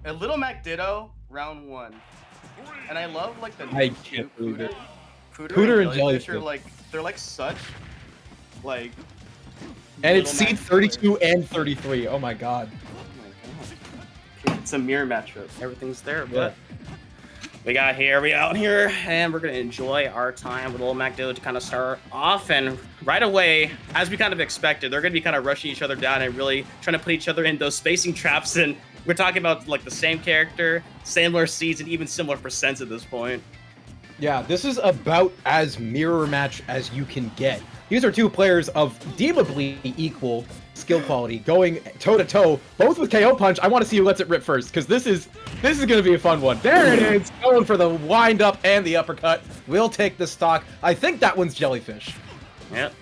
A Little Mac Ditto, round 1. And I love like the I can't believe it. Pootr and Jellyfish Jellyfish. are like they're like such like And it's Little seed Mac 32 and 33. Oh my god. Oh my god. It's a mirror matchup. Everything's there, Yeah. but we out here, and we're gonna enjoy our time with Little Mac Ditto to kind of start off. And right away, as we kind of expected, they're gonna be kind of rushing each other down and really trying to put each other in those spacing traps. And we're talking about like the same character, similar seeds, and even similar percents at this point. Yeah, this is about as mirror match as you can get. These are two players of deemably equal skill quality, going toe to toe, both with KO punch. I want to see who lets it rip first, because this is going to be a fun one. There it is, going for the wind up and the uppercut. We'll take the stock. I think that one's Jellyfish. Yep.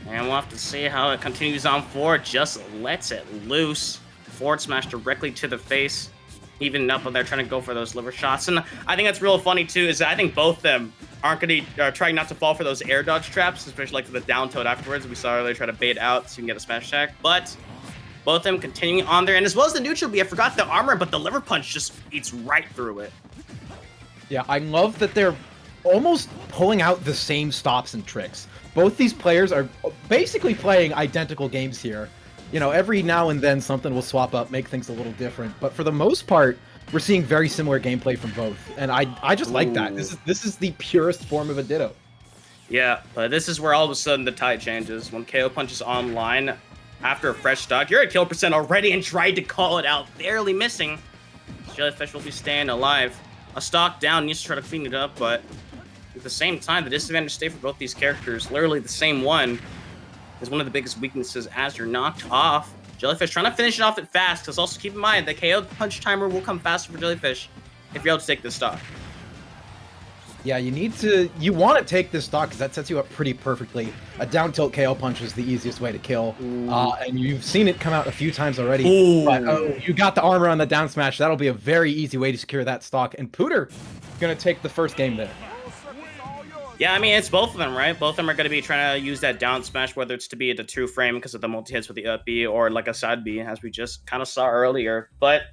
And we'll have to see how it continues on forward. Just lets it loose. Forward smash directly to the face. Even up when they're trying to go for those liver shots. And I think that's real funny too, is that I think both of them aren't going to trying not to fall for those air dodge traps, especially like for the down tilt afterwards. We saw earlier try to bait out so you can get a smash attack. But both of them continuing on there. And as well as the neutral B, I forgot the armor, but the liver punch just eats right through it. Yeah, I love that they're almost pulling out the same stops and tricks. Both these players are basically playing identical games here. You know, every now and then something will swap up, make things a little different. But for the most part, we're seeing very similar gameplay from both. And I just like that. This is the purest form of a Ditto. Yeah, but this is where all of a sudden the tide changes. When KO punches online after a fresh stock, you're at kill percent already and tried to call it out, barely missing. Jellyfish will be staying alive. A stock down, needs to try to clean it up, but at the same time, the disadvantage state for both these characters, literally the same one, is one of the biggest weaknesses as you're knocked off. Jellyfish trying to finish it off it fast, because also keep in mind the KO punch timer will come faster for Jellyfish if you're able to take this stock. Yeah, you want to take this stock because that sets you up pretty perfectly. A down tilt KO punch is the easiest way to kill, and you've seen it come out a few times already. But you got the armor on the down smash. That'll be a very easy way to secure that stock. And Pootr gonna take the first game there. Yeah, I mean, it's both of them, right? Both of them are going to be trying to use that down smash, whether it's to be the true frame because of the multi-hits with the up B or like a side B, as we just kind of saw earlier. But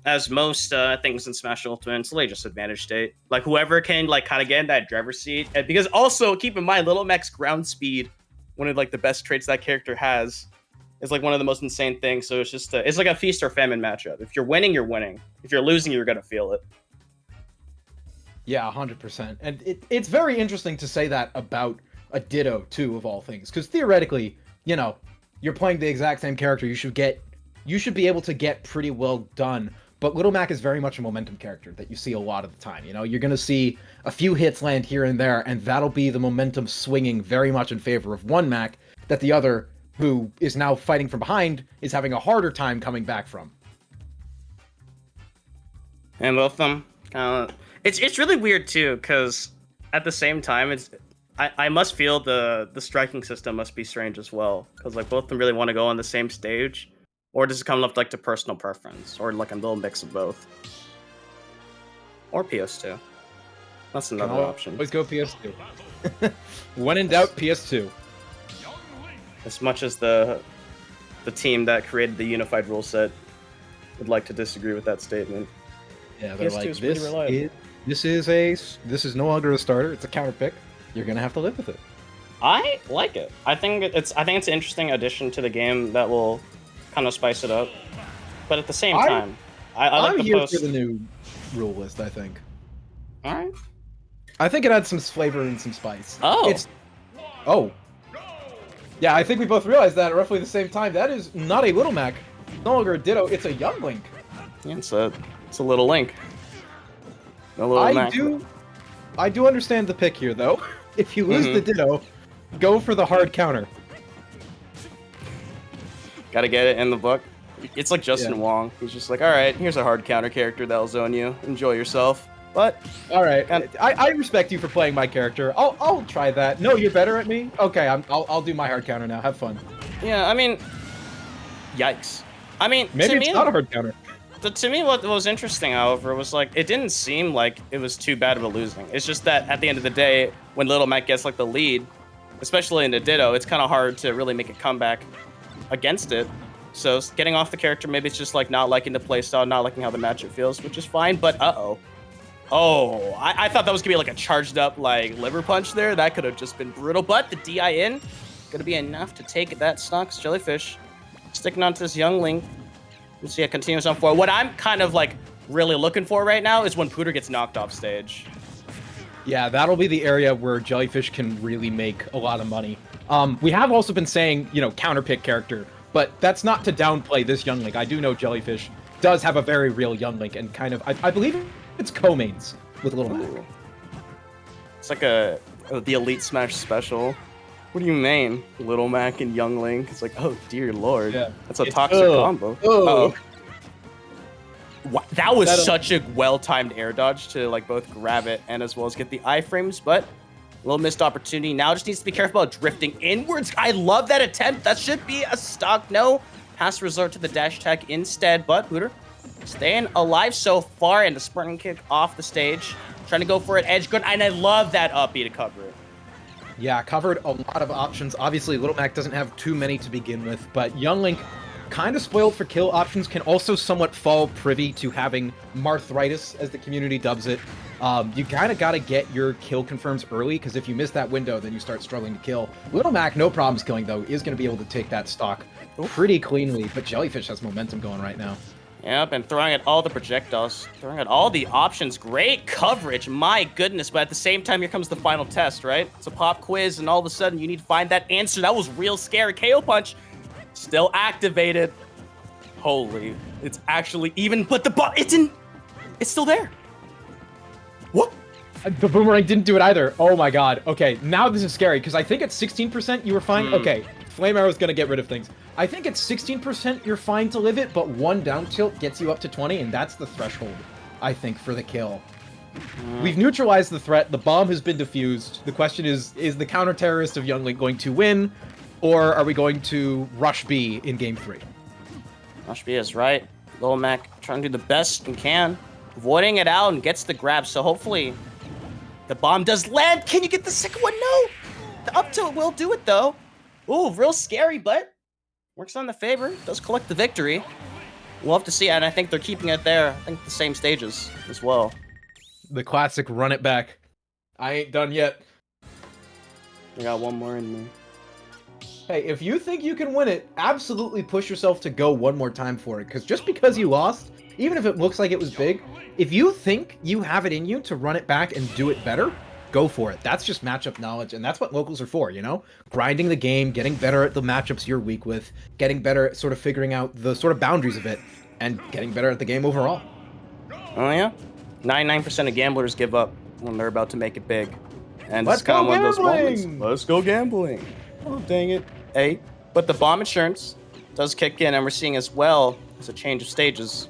as most things in Smash Ultimate, it's really just advantage state. Like, whoever can, like, kind of get in that driver's seat. And because also, keep in mind, Little Mac's ground speed, one of, like, the best traits that character has, is, like, one of the most insane things. So it's just, it's like a feast or famine matchup. If you're winning, you're winning. If you're losing, you're going to feel it. Yeah, 100%. And it's very interesting to say that about a Ditto, too, of all things. Because theoretically, you know, you're playing the exact same character. You should be able to get pretty well done. But Little Mac is very much a momentum character that you see a lot of the time. You know, you're going to see a few hits land here and there, and that'll be the momentum swinging very much in favor of one Mac that the other, who is now fighting from behind, is having a harder time coming back from. And both of them, it's really weird too, because at the same time, I must feel the striking system must be strange as well, because like both of them really want to go on the same stage, or does it come up like to personal preference, or like a little mix of both, or PS2? That's another option. Always go PS2. When in doubt, PS2. As much as the team that created the unified rule set would like to disagree with that statement. Yeah, they're like, this is no longer a starter. It's a counter pick. You're gonna have to live with it. I like it. I think it's an interesting addition to the game that will kind of spice it up. But at the same time, I like I'm the here post. for the new rule list. I think. All right. I think it adds some flavor and some spice. Oh. Yeah, I think we both realized that at roughly the same time. That is not a Little Mac. No longer a Ditto. It's a Young Link. Yeah, it's a little Link. I do understand the pick here, though. If you lose the Ditto, go for the hard counter. Gotta get it in the book. It's like Justin Wong. He's just like, all right, here's a hard counter character that'll zone you. Enjoy yourself. But all right, I respect you for playing my character. I'll try that. No, you're better at me. Okay, I'll do my hard counter now. Have fun. Yeah, I mean, yikes. I mean, maybe it's not a hard counter. To me, what was interesting, however, was like it didn't seem like it was too bad of a losing. It's just that at the end of the day, when Little Mac gets like the lead, especially in the Ditto, it's kind of hard to really make a comeback against it. So getting off the character, maybe it's just like not liking the playstyle, not liking how the matchup feels, which is fine. But oh, I thought that was gonna be like a charged up like liver punch there. That could have just been brutal. But the DI in gonna be enough to take that stocks. Jellyfish sticking on to this young Link. Let's see, it continues on forward. What I'm kind of like really looking for right now is when Pootr gets knocked off stage. Yeah, that'll be the area where Jellyfish can really make a lot of money. We have also been saying, you know, counter pick character, but that's not to downplay this young Link. I do know Jellyfish does have a very real young Link, and kind of, I believe it's co-mains with Little Mac. It's like the Elite Smash special. What do you mean, Little Mac and Young Link? It's like, oh dear lord, yeah. That's a toxic combo. Uh-oh. That was such a well-timed air dodge to like both grab it and as well as get the iframes, but a little missed opportunity. Now just needs to be careful about drifting inwards. I love that attempt. That should be a stock. No, has to resort to the dash attack instead, but Pootr staying alive so far, and the sprinting kick off the stage. Trying to go for an edge guard, and I love that up B to cover it. Yeah, covered a lot of options. Obviously, Little Mac doesn't have too many to begin with, but Young Link, kind of spoiled for kill options, can also somewhat fall privy to having Marthritis, as the community dubs it. You kind of got to get your kill confirms early, because if you miss that window, then you start struggling to kill. Little Mac, no problems killing, though, is going to be able to take that stock pretty cleanly, but Jellyfish has momentum going right now. Yep, and throwing at all the projectiles, throwing at all the options. Great coverage, my goodness. But at the same time, here comes the final test, right? It's a pop quiz, and all of a sudden, you need to find that answer. That was real scary. KO punch still activated. Holy, it's actually even, but the ball, it's still there. What? The boomerang didn't do it either. Oh my god. Okay, now this is scary, because I think at 16% you were fine. Okay, Flame Arrow's gonna get rid of things. I think at 16% you're fine to live it, but one down tilt gets you up to 20, and that's the threshold, I think, for the kill. We've neutralized the threat. The bomb has been defused. The question is the counter-terrorist of Young Link going to win, or are we going to rush B in Game 3? Rush B is right. Little Mac trying to do the best and can. Avoiding it out and gets the grab, so hopefully the bomb does land. Can you get the second one? No! The up tilt will do it, though. Ooh, real scary, but works on the favor. Does collect the victory. We'll have to see, and I think they're keeping it there. I think the same stages as well. The classic run it back. I ain't done yet. I got one more in me. Hey, if you think you can win it, absolutely push yourself to go one more time for it. Because just because you lost, even if it looks like it was big, if you think you have it in you to run it back and do it better, go for it. That's just matchup knowledge, and that's what locals are for, you know? Grinding the game, getting better at the matchups you're weak with, getting better at sort of figuring out the sort of boundaries of it, and getting better at the game overall. Oh, yeah? 99% of gamblers give up when they're about to make it big. And Let's it's kind of one of those gambling! moments. Let's go gambling. Oh, dang it. Hey, but the bomb insurance does kick in, and we're seeing as well as a change of stages.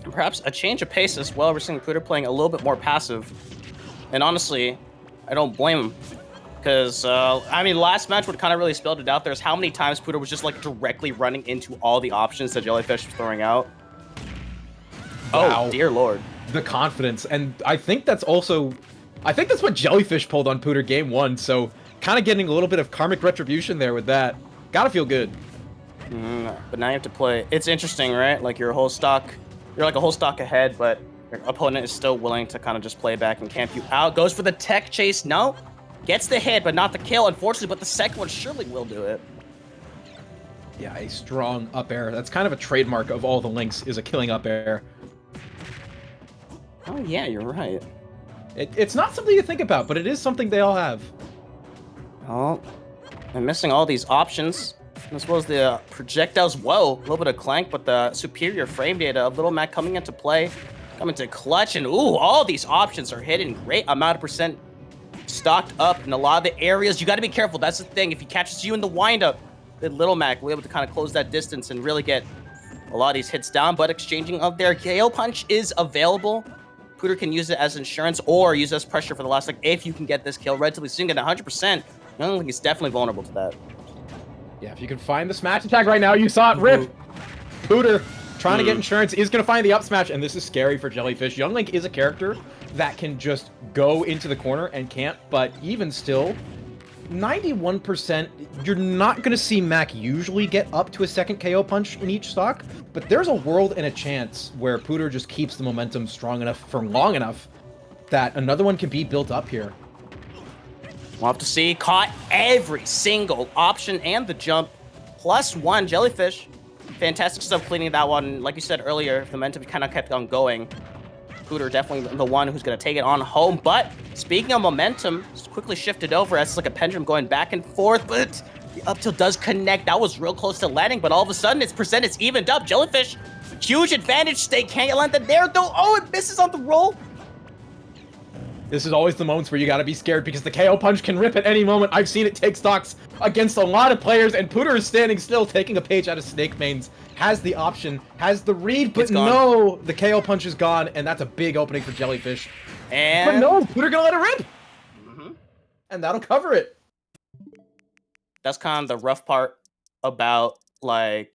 And perhaps a change of pace as well. We're seeing Pootr playing a little bit more passive. And honestly, I don't blame him. Because, I mean, last match what kind of really spelled it out there is how many times Pootr was just, like, directly running into all the options that Jellyfish was throwing out. Wow. Oh, dear lord. The confidence, and I think that's also... I think that's what Jellyfish pulled on Pootr Game 1, so kind of getting a little bit of karmic retribution there with that. Gotta feel good. But now you have to play... It's interesting, right? Like, you're like a whole stock ahead, but your opponent is still willing to kind of just play back and camp you out. Goes for the tech chase. No. Gets the hit, but not the kill, unfortunately. But the second one surely will do it. Yeah, a strong up air. That's kind of a trademark of all the Links, is a killing up air. Oh, yeah, you're right. It's not something you think about, but it is something they all have. Oh, I'm missing all these options, as well as the projectiles. Whoa, a little bit of clank, but the superior frame data of Little Mac coming into play, coming to clutch, and ooh, all these options are hitting. Great amount of percent stocked up in a lot of the areas. You got to be careful. That's the thing. If he catches you in the windup, then Little Mac will be able to kind of close that distance and really get a lot of these hits down. But exchanging of their KO punch is available. Pootr can use it as insurance or use it as pressure for the last, like, if you can get this kill relatively soon, get 100%. I don't think he's definitely vulnerable to that. Yeah, if you can find the smash attack right now, you saw it rip. Pootr trying to get insurance is going to find the up smash, and this is scary for Jellyfish. Young Link is a character that can just go into the corner and camp, but even still, 91%, you're not going to see Mac usually get up to a second KO punch in each stock, but there's a world and a chance where Pootr just keeps the momentum strong enough for long enough that another one can be built up here. We'll have to see. Caught every single option and the jump. +1 Jellyfish. Fantastic stuff cleaning that one. Like you said earlier, the momentum kind of kept on going. Pootr definitely the one who's going to take it on home. But speaking of momentum, it's quickly shifted over as it's like a pendulum going back and forth. But the up tilt does connect. That was real close to landing, but all of a sudden it's evened up. Jellyfish, huge advantage. Stay can't land it there though. Oh, it misses on the roll. This is always the moments where you gotta be scared because the KO punch can rip at any moment. I've seen it take stocks against a lot of players, and Pootr is standing still, taking a page out of Snake Mane's. Has the option, has the read, but no, the KO punch is gone, and that's a big opening for Jellyfish. But no, Pootr gonna let it rip! And that'll cover it. That's kind of the rough part about, like,